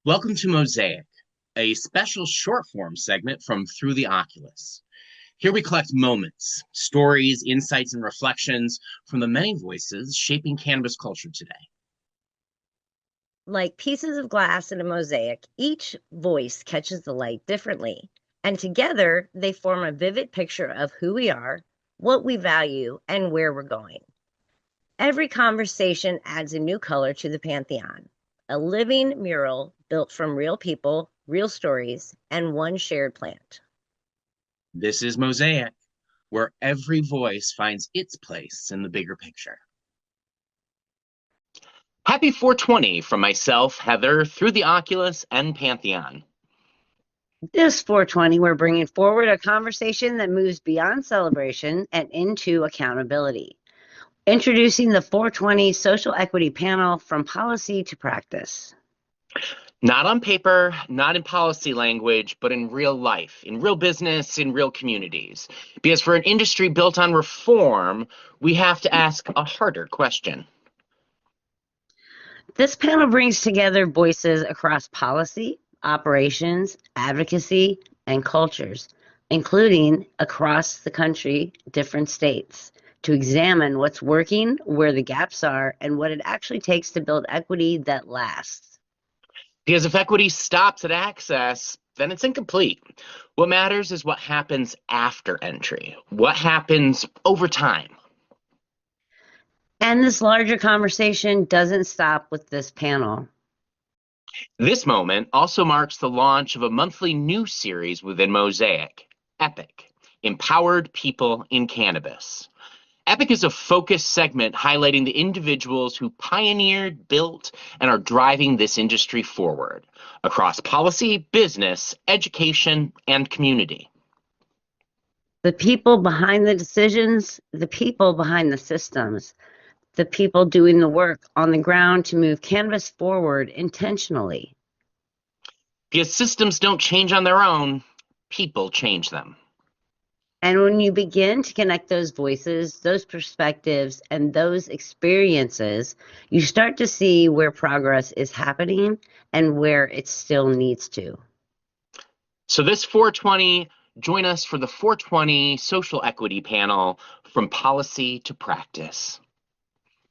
Welcome to MOSAIC, a special short form segment from Through the Oculus. Here we collect moments, stories, insights, and reflections from the many voices shaping cannabis culture today. Like pieces of glass in a mosaic, each voice catches the light differently, and together they form a vivid picture of who we are, what we value, and where we're going. Every conversation adds a new color to the pantheon, a living mural built from real people, real stories, and one shared plant. This is MOSAIC, where every voice finds its place in the bigger picture. Happy 420 from myself, Heather, Through the Oculus, and Pantheon. This 420, we're bringing forward a conversation that moves beyond celebration and into accountability. Introducing the 420 Social Equity Panel from Policy to Practice. Not on paper, not in policy language, but in real life, in real business, in real communities. Because for an industry built on reform, we have to ask a harder question. This panel brings together voices across policy, operations, advocacy, and cultures, including across the country, different states, to examine what's working, where the gaps are, and what it actually takes to build equity that lasts. Because if equity stops at access, then it's incomplete. What matters is what happens after entry, what happens over time. And this larger conversation doesn't stop with this panel. This moment also marks the launch of a monthly news series within MOSAIC, Epic, Empowered People in Cannabis. Epic is a focused segment highlighting the individuals who pioneered, built, and are driving this industry forward across policy, business, education, and community. The people behind the decisions, the people behind the systems, the people doing the work on the ground to move cannabis forward intentionally. Because systems don't change on their own, people change them. And when you begin to connect those voices, those perspectives, and those experiences, you start to see where progress is happening and where it still needs to. So this 420, join us for the 420 Social Equity Panel from Policy to Practice.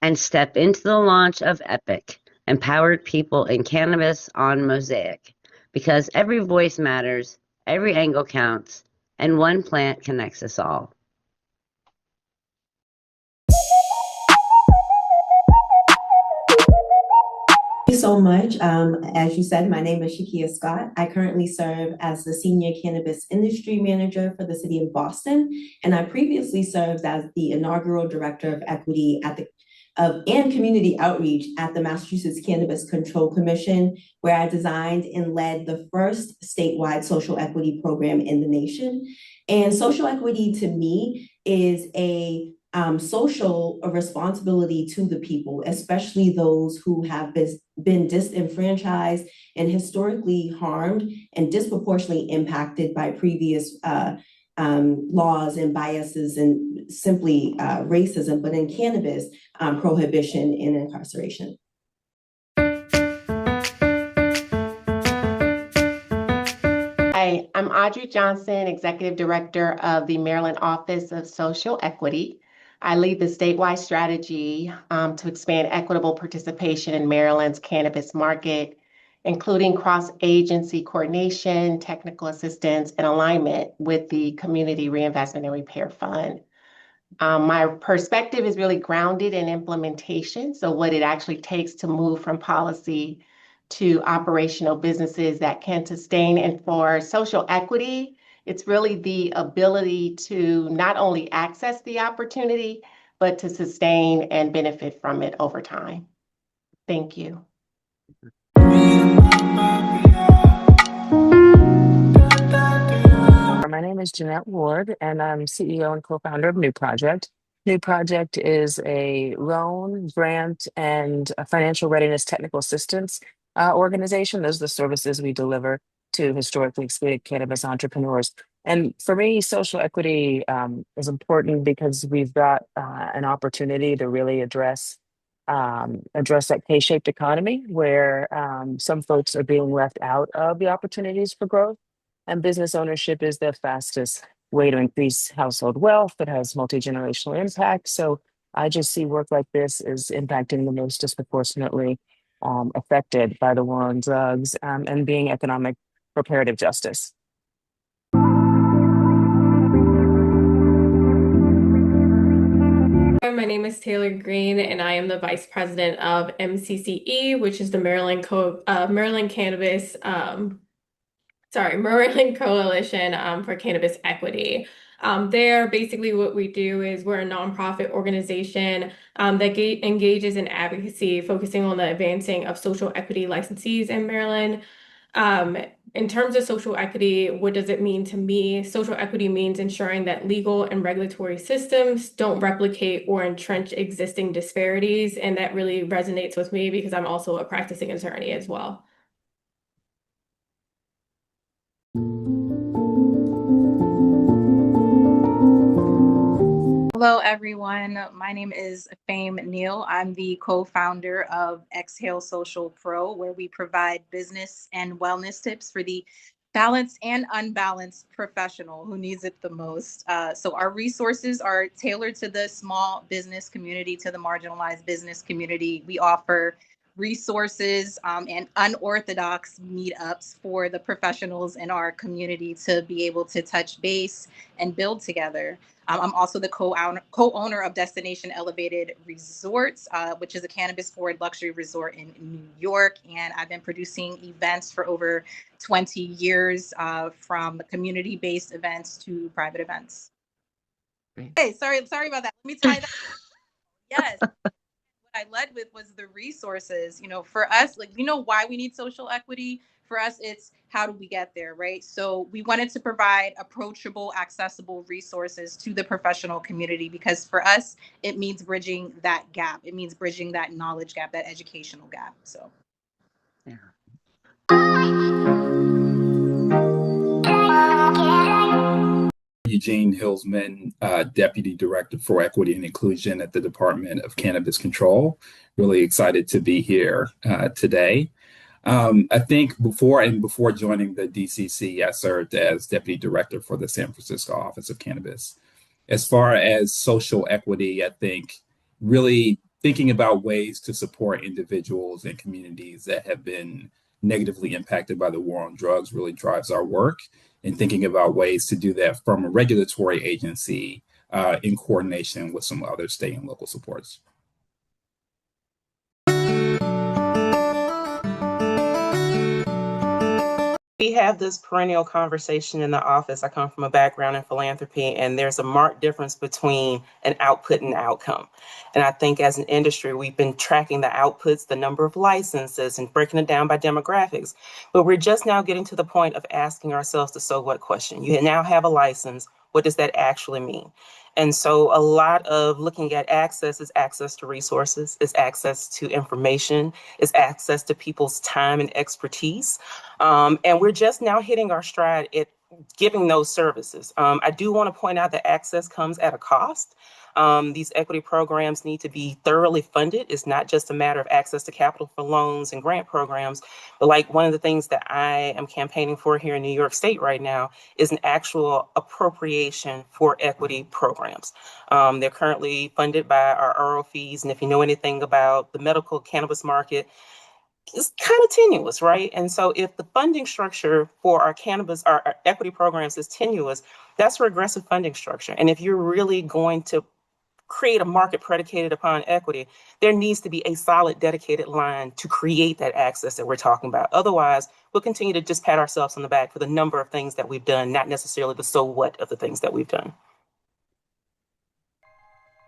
And step into the launch of Epic, Empowered People in Cannabis on MOSAIC, because every voice matters, every angle counts, and one plant connects us all. Thank you so much. As you said, my name is Shakia Scott. I currently serve as the Senior Cannabis Industry Manager for the City of Boston, and I previously served as the inaugural Director of Equity and Community Outreach at the Massachusetts Cannabis Control Commission, where I designed and led the first statewide social equity program in the nation. And social equity to me is a social responsibility to the people, especially those who have been disenfranchised and historically harmed and disproportionately impacted by previous laws and biases and simply racism, but in cannabis, prohibition and incarceration. Hi, I'm Audrey Johnson, Executive Director of the Maryland Office of Social Equity. I lead the statewide strategy to expand equitable participation in Maryland's cannabis market, including cross-agency coordination, technical assistance, and alignment with the Community Reinvestment and Repair Fund. My perspective is really grounded in implementation, so what it actually takes to move from policy to operational businesses that can sustain. And for social equity, it's really the ability to not only access the opportunity, but to sustain and benefit from it over time. Thank you. My name is Jeanette Ward, and I'm CEO and co-founder of New Project. New Project is a loan, grant, and a financial readiness technical assistance organization. Those are the services we deliver to historically excluded cannabis entrepreneurs. And for me, social equity is important because we've got an opportunity to really address address that K-shaped economy where some folks are being left out of the opportunities for growth. And business ownership is the fastest way to increase household wealth that has multi-generational impact. So I just see work like this is impacting the most disproportionately affected by the war on drugs and being economic reparative justice. My name is Taylor Green, and I am the Vice President of MCCE, which is the Maryland Cannabis, Maryland Coalition for Cannabis Equity. There, basically what we do is we're a nonprofit organization that engages in advocacy, focusing on the advancing of social equity licensees in Maryland. In terms of social equity, what does it mean to me? Social equity means ensuring that legal and regulatory systems don't replicate or entrench existing disparities. And that really resonates with me because I'm also a practicing attorney as well. Hello, everyone. My name is Fame Neal. I'm the co-founder of Exhale Social Pro, where we provide business and wellness tips for the balanced and unbalanced professional who needs it the most. So our resources are tailored to the small business community, to the marginalized business community. We offer resources and unorthodox meetups for the professionals in our community to be able to touch base and build together. I'm also the co-owner of Destination Elevated Resorts, which is a cannabis-forward luxury resort in New York. And I've been producing events for over 20 years, from community-based events to private events. Great. Hey, sorry about that. Let me tie that. Yes. What I led with was the resources. For us, why we need social equity. For us, it's how do we get there, right? So we wanted to provide approachable, accessible resources to the professional community, because for us, it means bridging that gap. It means bridging that knowledge gap, that educational gap. So. Yeah. Eugene Hillsman, Deputy Director for Equity and Inclusion at the Department of Cannabis Control. Really excited to be here today. I think before joining the DCC, I served as Deputy Director for the San Francisco Office of Cannabis. As far as social equity, I think really thinking about ways to support individuals and communities that have been negatively impacted by the war on drugs really drives our work, and thinking about ways to do that from a regulatory agency in coordination with some other state and local supports. We have this perennial conversation in the office. I come from a background in philanthropy, and there's a marked difference between an output and outcome. And I think as an industry, we've been tracking the outputs, the number of licenses, and breaking it down by demographics. But we're just now getting to the point of asking ourselves the so what question. You now have a license. What does that actually mean? And so a lot of looking at access is access to resources, is access to information, is access to people's time and expertise. And we're just now hitting our stride at giving those services. I do want to point out that access comes at a cost. These equity programs need to be thoroughly funded. It's not just a matter of access to capital for loans and grant programs, but like one of the things that I am campaigning for here in New York State right now is an actual appropriation for equity programs. They're currently funded by our RO fees. And if you know anything about the medical cannabis market, it's kind of tenuous, right? And so if the funding structure for our equity programs is tenuous, that's a regressive funding structure. And if you're really going to create a market predicated upon equity, there needs to be a solid, dedicated line to create that access that we're talking about. Otherwise, we'll continue to just pat ourselves on the back for the number of things that we've done, not necessarily the so what of the things that we've done.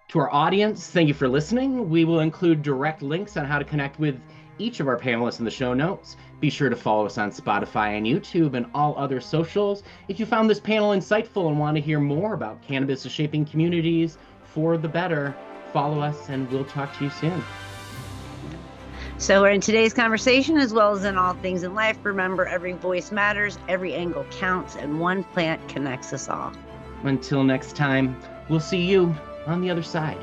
To our audience, thank you for listening. We will include direct links on how to connect with each of our panelists in the show notes. Be sure to follow us on Spotify and YouTube and all other socials. If you found this panel insightful and want to hear more about cannabis is shaping communities for the better, follow us and we'll talk to you soon. So in today's conversation, as well as in all things in life, remember every voice matters, every angle counts, and one plant connects us all. Until next time, we'll see you on the other side.